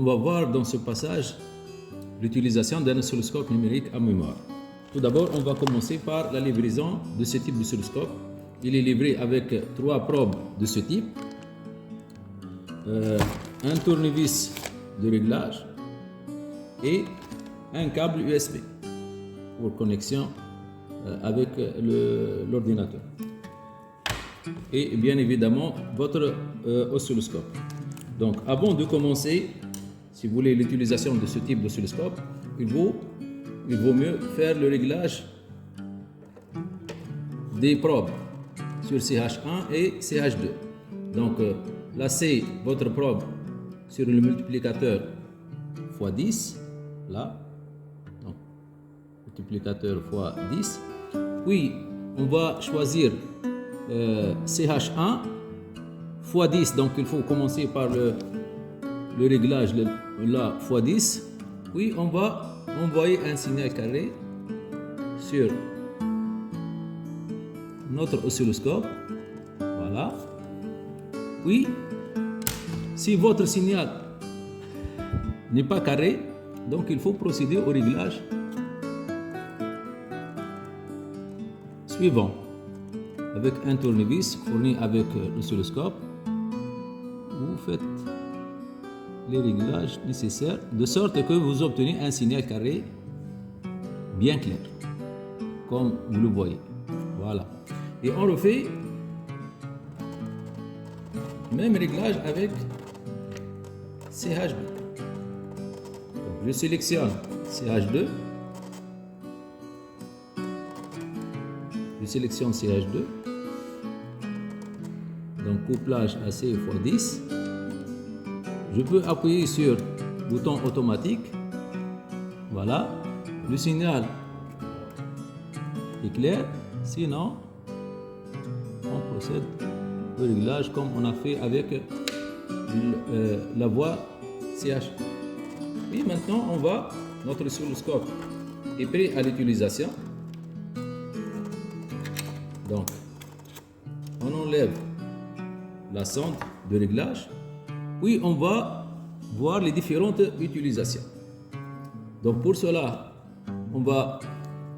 on va voir dans ce passage l'utilisation d'un oscilloscope numérique à mémoire. Tout d'abord, on va commencer par la livraison de ce type d'oscilloscope. Il est livré avec 3 probes de ce type, un tournevis de réglage et un câble USB pour connexion avec l'ordinateur. Et bien évidemment, votre oscilloscope. Donc, avant de commencer, si vous voulez l'utilisation de ce type d'oscilloscope, il vaut mieux faire le réglage des probes sur CH1 et CH2. Donc, là, c'est votre probe sur le multiplicateur x 10, là, donc, multiplicateur x 10. Puis, on va choisir CH1 x 10, donc il faut commencer par le réglage là x 10. Puis, on va envoyer un signal carré sur notre oscilloscope. Voilà. Puis, si votre signal n'est pas carré, donc il faut procéder au réglage suivant. Avec un tournevis fourni avec l'oscilloscope, vous faites les réglages nécessaires de sorte que vous obtenez un signal carré bien clair, comme vous le voyez. Voilà. Et on refait même réglage avec CH2. Donc, je sélectionne CH2. Je sélectionne CH2. Donc couplage AC x 10. Je peux appuyer sur le bouton automatique. Voilà. Le signal est clair. Sinon, on procède au réglage comme on a fait avec la voie CH. Et maintenant, notre oscilloscope est prêt à l'utilisation. Donc, on enlève la sonde de réglage, puis on va voir les différentes utilisations. Donc, pour cela, on va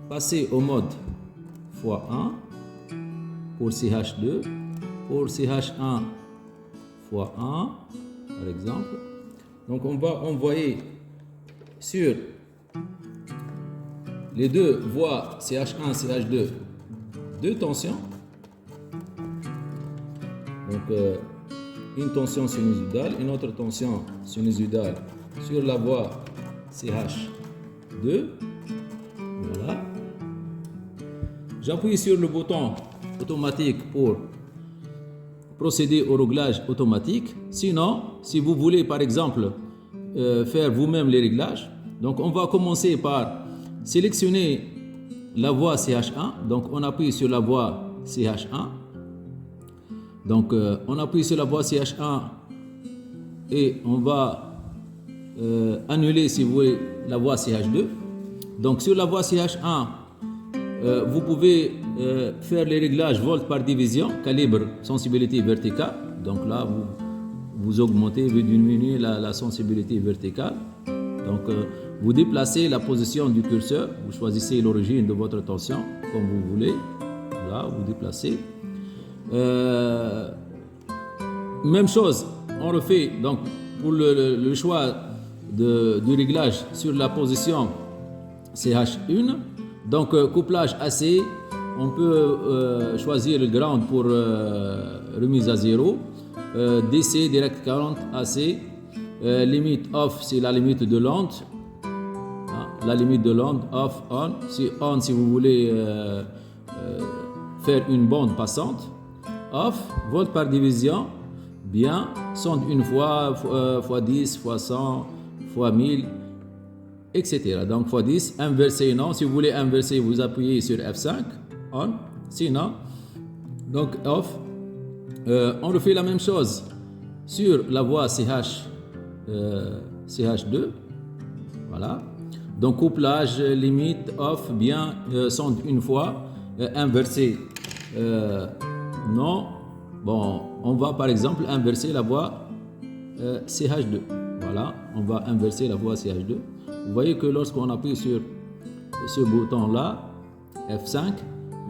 passer au mode x1 pour CH2, pour CH1 x1, par exemple. Donc, on va envoyer sur les deux voies CH1 et CH2 deux tensions. Donc, une tension sinusodale, une autre tension sinusodale sur la voie CH2. Voilà. J'appuie sur le bouton automatique pour procéder au réglage automatique. Sinon, si vous voulez par exemple faire vous-même les réglages, donc on va commencer par sélectionner la voie CH1. Donc on appuie sur la voie CH1. Donc on appuie sur la voie CH1 et on va annuler, si vous voulez, la voie CH2. Donc sur la voie CH1, vous pouvez faire les réglages volt par division, calibre, sensibilité verticale. Donc là, vous augmentez, vous diminuez la sensibilité verticale. Donc vous déplacez la position du curseur, vous choisissez l'origine de votre tension comme vous voulez. Là, vous déplacez. Même chose, on refait donc pour le choix du réglage sur la position CH1. Donc couplage AC, on peut choisir le ground pour remise à 0, DC direct current AC, limite off c'est la limite de l'onde, la limite de l'onde, off on si vous voulez faire une bande passante, off volt par division, bien sonde une fois, fois 10, fois 100, fois 1000, etc. Donc fois 10, inverser non. Si vous voulez inverser, vous appuyez sur F5, on. Sinon, donc off. On refait la même chose sur la voie CH2. Voilà. Donc couplage, limite, off, bien, sonde une fois, inverser, non. Bon, on va par exemple inverser la voie CH2. Voilà. Voilà, on va inverser la voie CH2. Vous voyez que lorsqu'on appuie sur ce bouton-là, F5,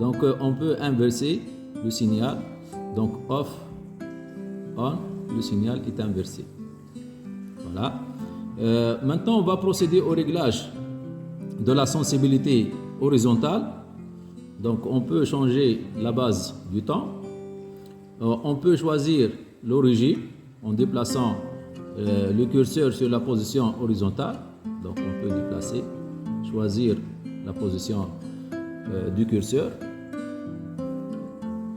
donc on peut inverser le signal. Donc off, on, le signal est inversé. Voilà. Maintenant, on va procéder au réglage de la sensibilité horizontale. Donc on peut changer la base du temps. On peut choisir l'origine en déplaçant le curseur sur la position horizontale. Donc on peut déplacer, choisir la position du curseur.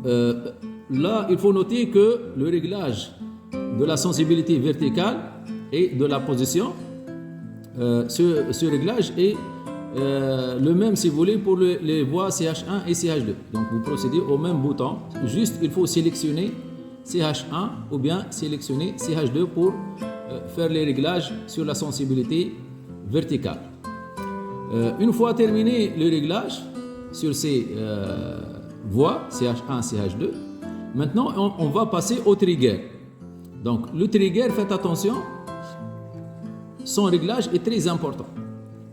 Là, il faut noter que le réglage de la sensibilité verticale et de la position, ce réglage est le même, si vous voulez, pour les voies CH1 et CH2. Donc vous procédez au même bouton, juste il faut sélectionner CH1 ou bien sélectionner CH2 pour faire les réglages sur la sensibilité verticale. Une fois terminé le réglage sur ces voies CH1, CH2, maintenant on va passer au trigger. Donc le trigger, faites attention, son réglage est très important.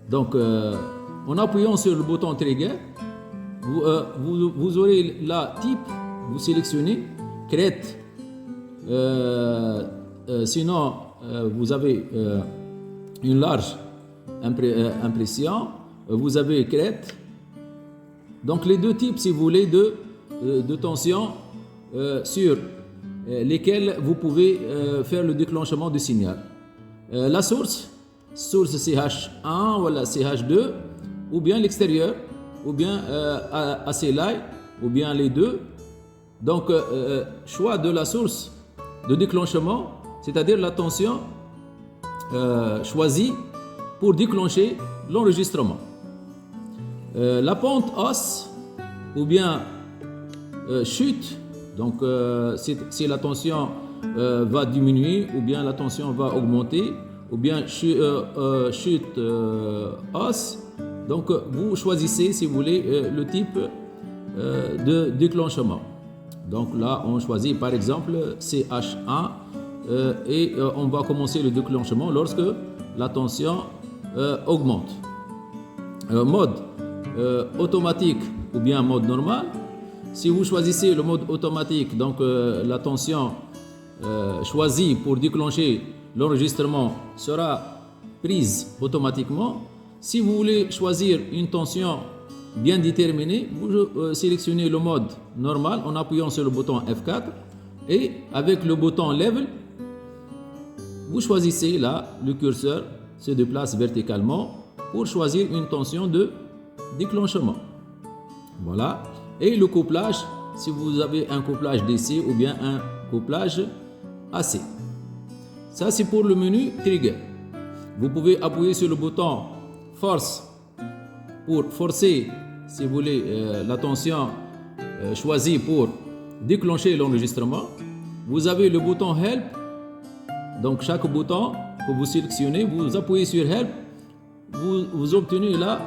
Donc en appuyant sur le bouton trigger, vous aurez là type, vous sélectionnez, crête, sinon vous avez une large impression, vous avez crête. Donc les deux types, si vous voulez, de tension sur lesquels vous pouvez faire le déclenchement du signal. La source CH1 ou la CH2, ou bien l'extérieur, ou bien AC Light, ou bien les deux. Donc choix de la source de déclenchement, c'est-à-dire la tension choisie pour déclencher l'enregistrement. La pente hausse ou bien chute, donc si la tension va diminuer ou bien la tension va augmenter ou bien chute hausse, donc vous choisissez, si vous voulez, le type de déclenchement. Donc là on choisit par exemple CH1 et on va commencer le déclenchement lorsque la tension augmente. Mode automatique ou bien mode normal. Si vous choisissez le mode automatique, donc la tension choisie pour déclencher l'enregistrement sera prise automatiquement. Si vous voulez choisir une tension bien déterminée, vous sélectionnez le mode normal en appuyant sur le bouton F4 et avec le bouton Level, vous choisissez là, le curseur se déplace verticalement pour choisir une tension de déclenchement. Voilà. Et le couplage, si vous avez un couplage DC ou bien un couplage AC. Ça, c'est pour le menu Trigger. Vous pouvez appuyer sur le bouton Force pour forcer, si vous voulez, la tension choisie pour déclencher l'enregistrement. Vous avez le bouton Help. Donc, chaque bouton que vous sélectionnez, vous appuyez sur Help. Vous obtenez là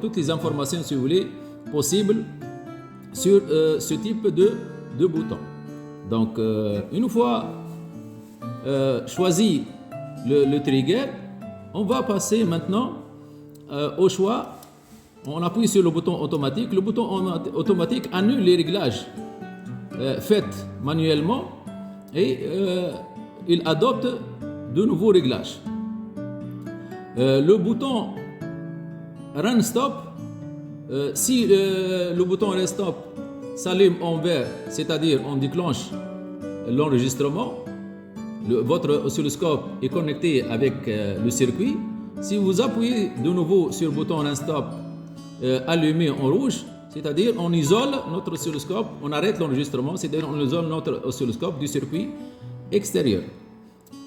toutes les informations, si vous voulez, possibles sur ce type de bouton. Donc, une fois choisi le trigger, on va passer maintenant au choix. On appuie sur le bouton automatique. Le bouton automatique annule les réglages faits manuellement et il adopte de nouveaux réglages. Le bouton Run Stop, si le bouton Run Stop s'allume en vert, c'est-à-dire on déclenche l'enregistrement, votre oscilloscope est connecté avec le circuit. Si vous appuyez de nouveau sur le bouton Run Stop allumé en rouge, c'est-à-dire on isole notre oscilloscope, on arrête l'enregistrement, c'est-à-dire on isole notre oscilloscope du circuit extérieur.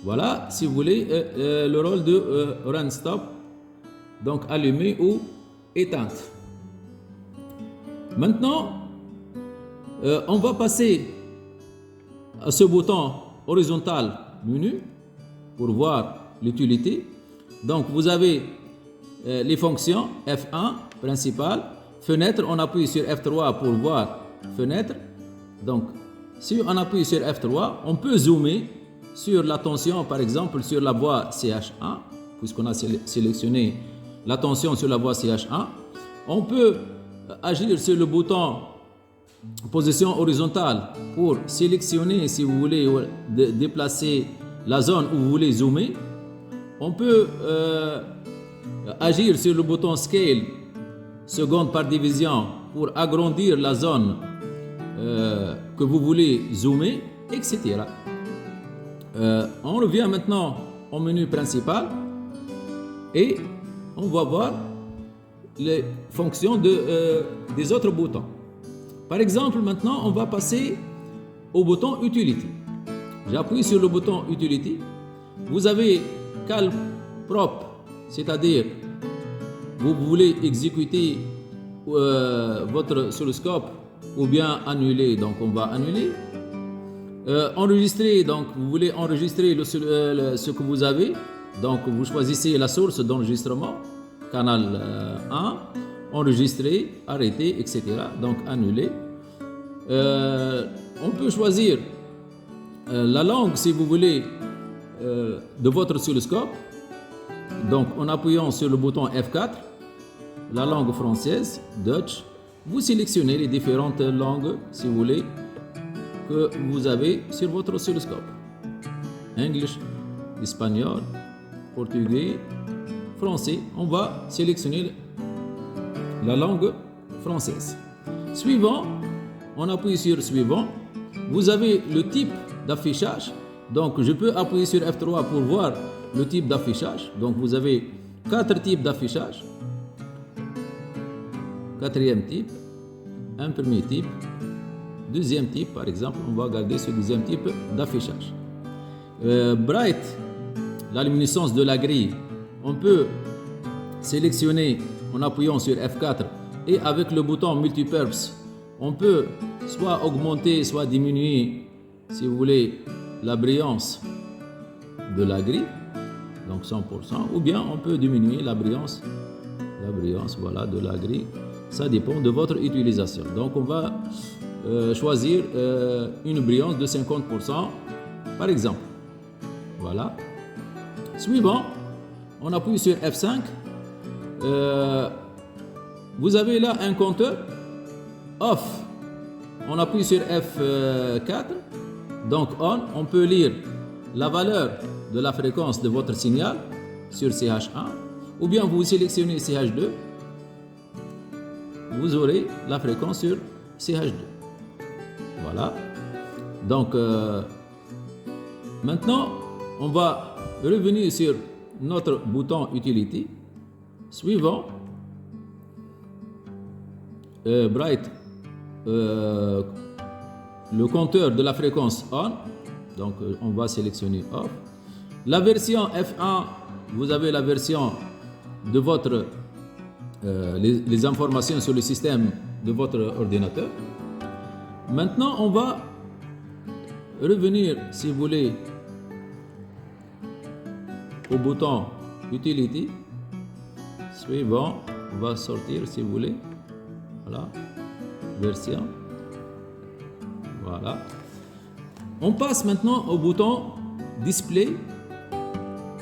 Voilà, si vous voulez, le rôle de Run Stop, donc allumé ou éteinte. Maintenant, on va passer à ce bouton horizontal menu pour voir l'utilité. Donc, vous avez les fonctions F1 principale, fenêtre, on appuie sur F3 pour voir fenêtre. Donc, si on appuie sur F3, on peut zoomer sur la tension, par exemple, sur la voie CH1, puisqu'on a sélectionné la tension sur la voie CH1, on peut agir sur le bouton position horizontale pour sélectionner, si vous voulez, déplacer la zone où vous voulez zoomer. On peut agir sur le bouton Scale, seconde par division, pour agrandir la zone que vous voulez zoomer, etc. On revient maintenant au menu principal et on va voir les fonctions des autres boutons. Par exemple, maintenant, on va passer au bouton Utility. J'appuie sur le bouton Utility. Vous avez Cal Prop, c'est-à-dire vous voulez exécuter votre oscilloscope ou bien annuler, donc on va annuler. Enregistrer, donc vous voulez enregistrer ce que vous avez, donc vous choisissez la source d'enregistrement, canal 1, enregistrer, arrêter, etc. Donc annuler. On peut choisir la langue, si vous voulez, de votre oscilloscope. Donc en appuyant sur le bouton F4, la langue française, Dutch, vous sélectionnez les différentes langues, si vous voulez, que vous avez sur votre oscilloscope. English, espagnol, portugais, français. On va sélectionner la langue française. Suivant, on appuie sur suivant. Vous avez le type d'affichage. Donc je peux appuyer sur F3 pour voir le type d'affichage. Donc vous avez 4 types d'affichage. Quatrième type, un premier type, deuxième type, par exemple, on va garder ce deuxième type d'affichage. Bright, la luminescence de la grille, on peut sélectionner en appuyant sur F4 et avec le bouton Multipurpose, on peut soit augmenter, soit diminuer, si vous voulez, la brillance de la grille, donc 100%, ou bien on peut diminuer la brillance voilà, de la grille. Ça dépend de votre utilisation. Donc on va choisir une brillance de 50% par exemple. Voilà. Suivant, on appuie sur F5. Vous avez là un compteur off. On appuie sur F4. Donc on peut lire la valeur de la fréquence de votre signal sur CH1, ou bien vous sélectionnez CH2. Vous aurez la fréquence sur CH2. Voilà. Donc, maintenant, on va revenir sur notre bouton Utility. Suivant, Bright, le compteur de la fréquence on. Donc, on va sélectionner off. La version F1, vous avez la version de votre les informations sur le système de votre ordinateur. Maintenant, on va revenir, si vous voulez, au bouton Utility. Suivant, on va sortir, si vous voulez. Voilà, version. Voilà. On passe maintenant au bouton Display.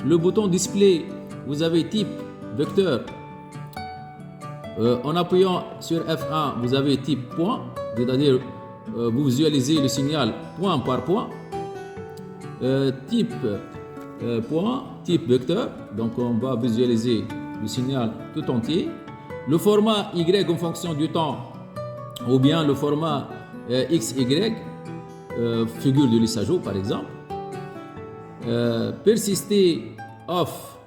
Le bouton Display, vous avez type vecteur. En appuyant sur F1, vous avez type point, c'est-à-dire vous visualisez le signal point par point. Type point, type vecteur, donc on va visualiser le signal tout entier. Le format Y en fonction du temps, ou bien le format XY, figure de Lissajous par exemple. Persister off,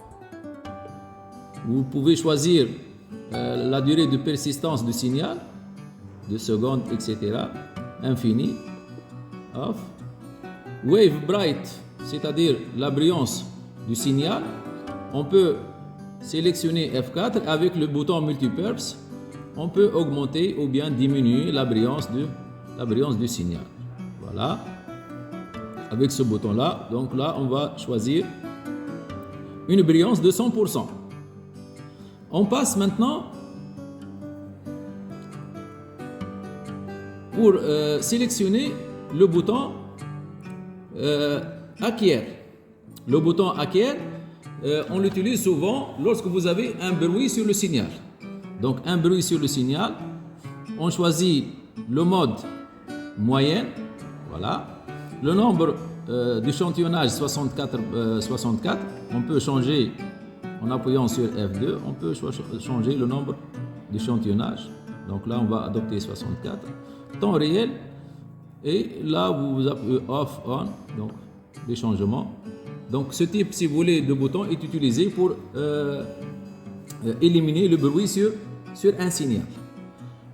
vous pouvez choisir la durée de persistance du signal, 2 secondes, etc. Infini, off. Wave bright, c'est-à-dire la brillance du signal. On peut sélectionner F4 avec le bouton multipurpose. On peut augmenter ou bien diminuer la brillance du signal. Voilà. Avec ce bouton-là, donc là, on va choisir une brillance de 100%. On passe maintenant pour sélectionner le bouton acquiert. Le bouton acquiert, on l'utilise souvent lorsque vous avez un bruit sur le signal. Donc un bruit sur le signal, on choisit le mode moyenne, voilà. Le nombre d'échantillonnage 64, on peut changer en appuyant sur F2, on peut changer le nombre d'échantillonnage. Donc là, on va adopter 64. Temps réel, et là, vous appuyez off, on, donc les changements. Donc ce type, si vous voulez, de bouton est utilisé pour éliminer le bruit sur un signal.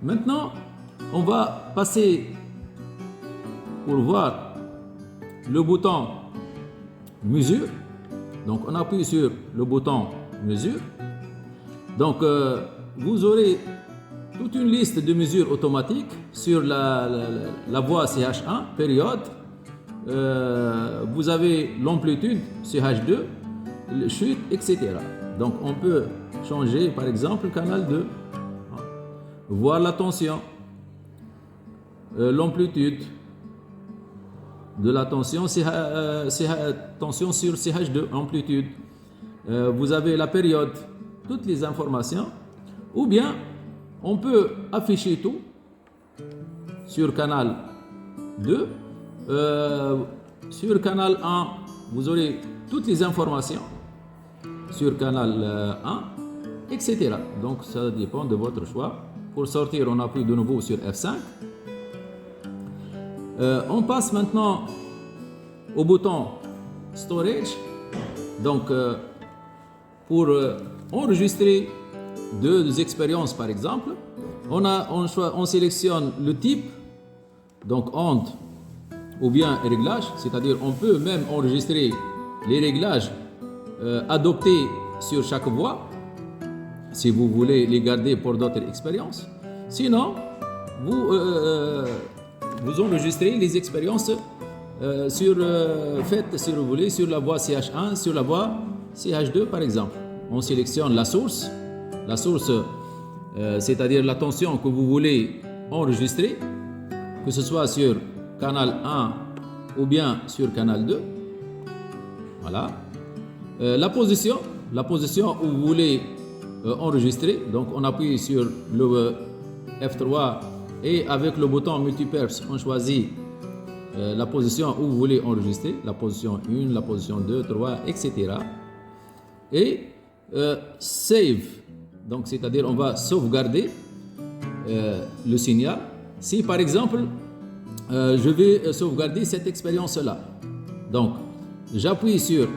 Maintenant, on va passer pour voir le bouton mesure. Donc on appuie sur le bouton mesure. Donc vous aurez toute une liste de mesures automatiques sur la voie CH1, période. Vous avez l'amplitude CH2, le chute, etc. Donc on peut changer par exemple canal 2, voir la tension, l'amplitude de la tension, tension sur CH2, amplitude. Vous avez la période, toutes les informations. Ou bien on peut afficher tout sur canal 2. Sur canal 1, vous aurez toutes les informations sur canal 1, etc. Donc ça dépend de votre choix. Pour sortir, on appuie de nouveau sur F5. On passe maintenant au bouton Storage. Donc pour enregistrer deux expériences par exemple, on sélectionne le type, donc onde ou bien réglage, c'est-à-dire on peut même enregistrer les réglages adoptés sur chaque voie si vous voulez les garder pour d'autres expériences. Sinon, vous enregistrez les expériences faites, si vous voulez, sur la voie CH1, sur la voie CH2 par exemple. On sélectionne la source, c'est-à-dire la tension que vous voulez enregistrer, que ce soit sur canal 1 ou bien sur canal 2. Voilà. La position où vous voulez enregistrer. Donc on appuie sur le F3 et avec le bouton multiperce, on choisit la position où vous voulez enregistrer, la position 1, la position 2, 3, etc. Et save, donc c'est-à-dire on va sauvegarder le signal. Si par exemple je vais sauvegarder cette expérience-là, donc j'appuie sur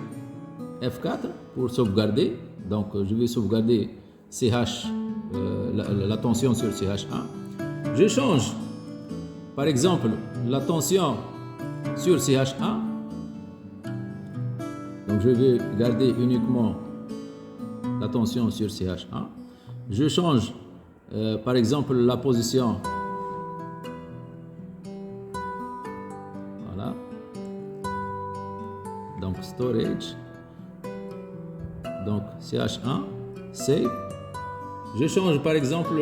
F4 pour sauvegarder. Donc je vais sauvegarder CH, la tension sur CH1. Je change par exemple la tension sur CH1. Donc je vais garder uniquement la tension sur CH1. Je change par exemple la position. Voilà. Donc storage. Donc CH1, save. Je change par exemple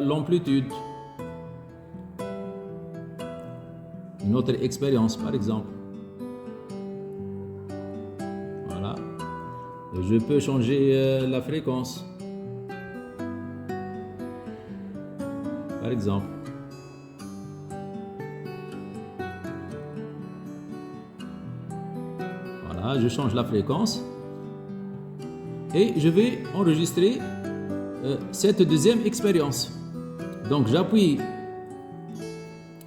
l'amplitude. Une autre expérience par exemple. Voilà. Je peux changer la fréquence. Par exemple. Voilà, je change la fréquence. Et je vais enregistrer cette deuxième expérience. Donc j'appuie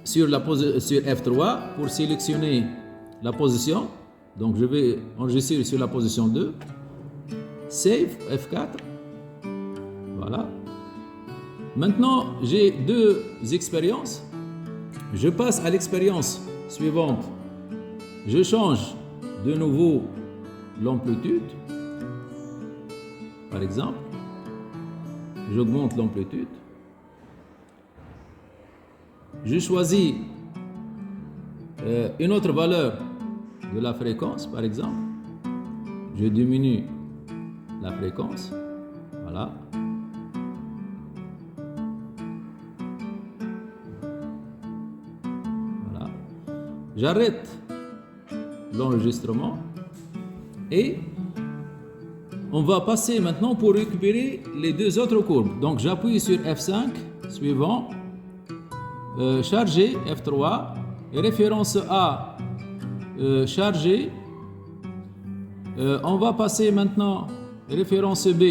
sur F3 pour sélectionner la position. Donc je vais enregistrer sur la position 2. Save, F4. Voilà. Maintenant, j'ai deux expériences. Je passe à l'expérience suivante. Je change de nouveau l'amplitude. Par exemple, j'augmente l'amplitude. Je choisis une autre valeur de la fréquence, par exemple. Je diminue la fréquence. Voilà. Voilà. J'arrête l'enregistrement. Et on va passer maintenant pour récupérer les deux autres courbes. Donc j'appuie sur F5, suivant, chargé, F3, et référence A, chargé. On va passer maintenant référence B,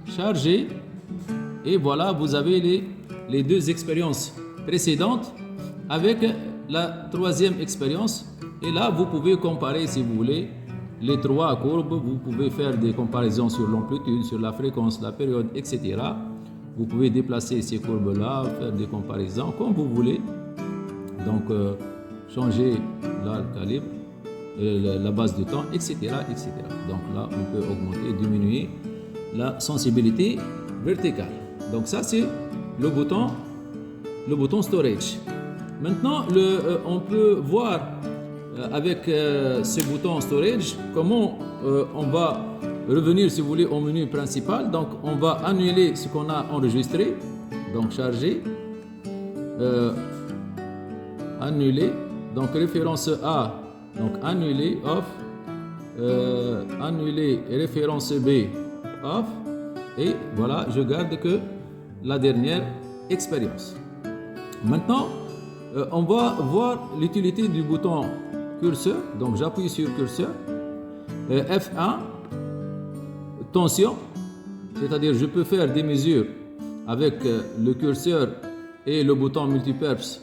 chargé. Et voilà, vous avez les deux expériences précédentes avec la troisième expérience. Et là, vous pouvez comparer, si vous voulez, les trois courbes. Vous pouvez faire des comparaisons sur l'amplitude, sur la fréquence, la période, etc. Vous pouvez déplacer ces courbes-là, faire des comparaisons comme vous voulez. Donc, changer là, le calibre, la base de temps, etc., etc. Donc là, on peut augmenter, diminuer la sensibilité verticale. Donc ça, c'est le bouton storage. Maintenant, on peut voir avec ce bouton storage comment on va revenir, si vous voulez, au menu principal. Donc, on va annuler ce qu'on a enregistré. Donc, charger, annuler. Donc, référence A, donc annuler, off. Annuler, référence B, off. Et voilà, je garde que la dernière expérience. Maintenant, on va voir l'utilité du bouton curseur. Donc, j'appuie sur curseur. F1, tension, c'est-à-dire je peux faire des mesures avec le curseur et le bouton multipurpose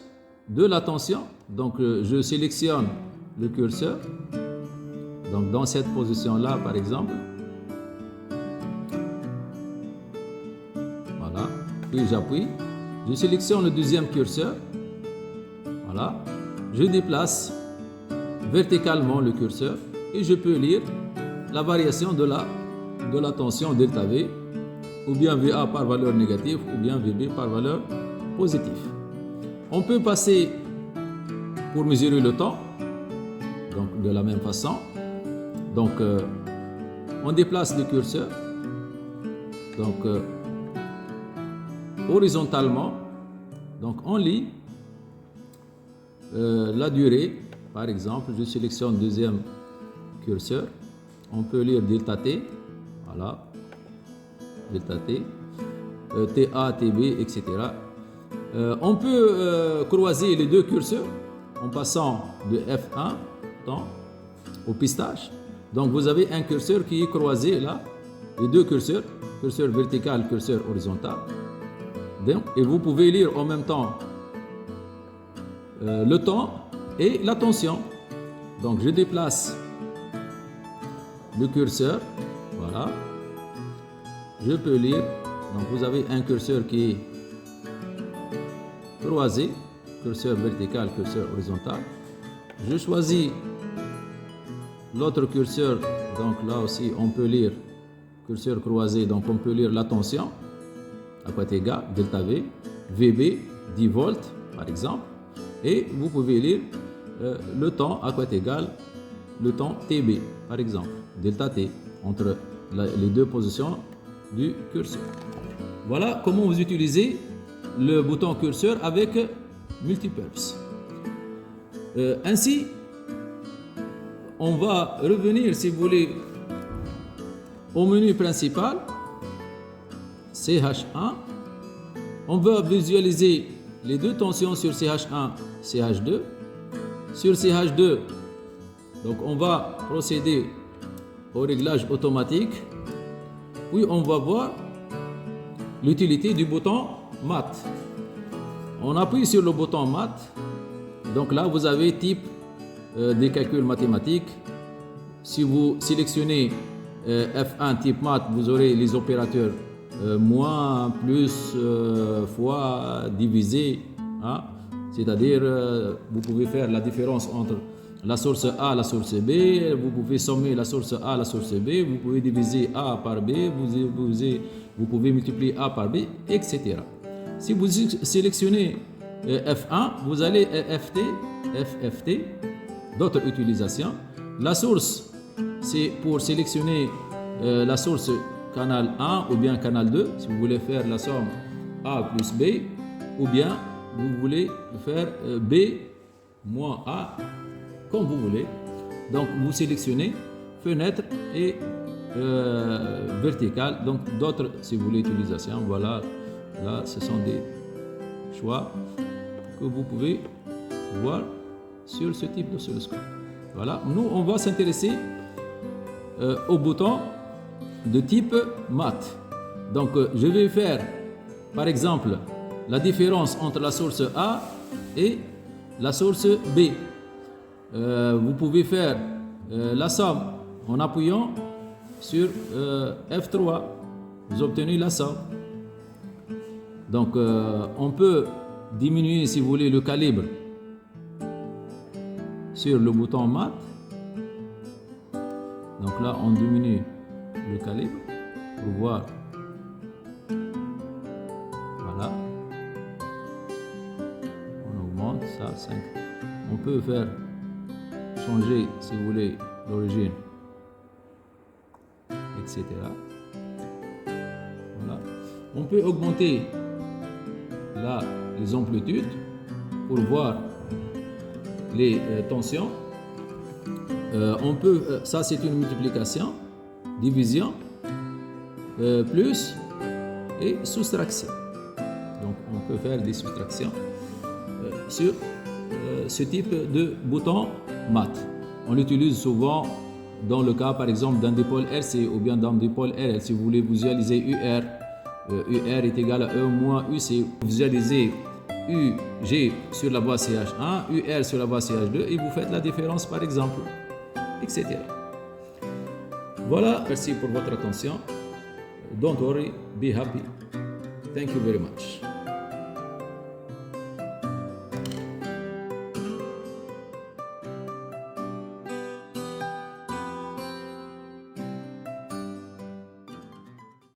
de la tension. Donc, je sélectionne le curseur. Donc, dans cette position-là, par exemple. Voilà. Puis, j'appuie. Je sélectionne le deuxième curseur. Voilà. Je déplace verticalement le curseur et je peux lire la variation de la tension delta V, ou bien VA par valeur négative, ou bien VB par valeur positive. On peut passer pour mesurer le temps, donc de la même façon. Donc, on déplace le curseur, donc horizontalement, donc on lit la durée. Par exemple, je sélectionne le deuxième curseur. On peut lire delta T, voilà, delta T, TA, TB, etc. On peut croiser les deux curseurs en passant de F1 temps au pistage. Donc vous avez un curseur qui est croisé là, les deux curseurs, curseur vertical, curseur horizontal. Donc, et vous pouvez lire en même temps le temps et la tension. Donc je déplace le curseur, voilà, je peux lire. Donc vous avez un curseur qui est croisé, curseur vertical, curseur horizontal. Je choisis l'autre curseur, donc là aussi on peut lire curseur croisé, donc on peut lire la tension à quoi égal, delta V, VB, 10 volts par exemple, et vous pouvez lire le temps à quoi égal le temps TB par exemple, delta T, entre les deux positions du curseur. Voilà comment vous utilisez le bouton curseur avec multipurpose. Ainsi, on va revenir, si vous voulez, au menu principal, CH1. On va visualiser les deux tensions sur CH1, CH2. Sur CH2, donc on va procéder au réglage automatique. Puis on va voir l'utilité du bouton Math. On appuie sur le bouton Math. Donc là, vous avez type des calculs mathématiques. Si vous sélectionnez F1 type Math, vous aurez les opérateurs moins, plus, fois, divisé. Hein? C'est-à-dire, vous pouvez faire la différence entre la source A et la source B. Vous pouvez sommer la source A et la source B. Vous pouvez diviser A par B. Vous pouvez multiplier A par B, etc. Si vous sélectionnez F1, vous allez FFT, d'autres utilisations. La source, c'est pour sélectionner la source canal 1 ou bien canal 2, si vous voulez faire la somme A plus B, ou bien vous voulez faire B moins A, comme vous voulez. Donc vous sélectionnez fenêtre et verticale. Donc d'autres, si vous voulez, utilisations. Voilà, là ce sont des choix que vous pouvez voir sur ce type d'oscilloscope. Voilà, nous on va s'intéresser au bouton de type mat. Donc je vais faire par exemple la différence entre la source A et la source B. Vous pouvez faire la somme en appuyant sur F3. Vous obtenez la somme. Donc on peut diminuer, si vous voulez, le calibre sur le bouton mat. Donc là on diminue le calibre pour voir. Voilà. On augmente ça, 5. On peut faire changer, si vous voulez, l'origine, etc. Voilà. On peut augmenter là les amplitudes pour voir les tensions. On peut, ça c'est une multiplication, division, plus et soustraction. Donc on peut faire des soustractions sur ce type de bouton mat. On l'utilise souvent dans le cas par exemple d'un dipôle RC ou bien d'un dipôle RL. Si vous voulez visualiser UR, UR est égal à E moins UC. Vous visualisez UG sur la voie CH1, UR sur la voie CH2 et vous faites la différence par exemple, etc. Voilà, merci pour votre attention. Don't worry, be happy. Thank you very much.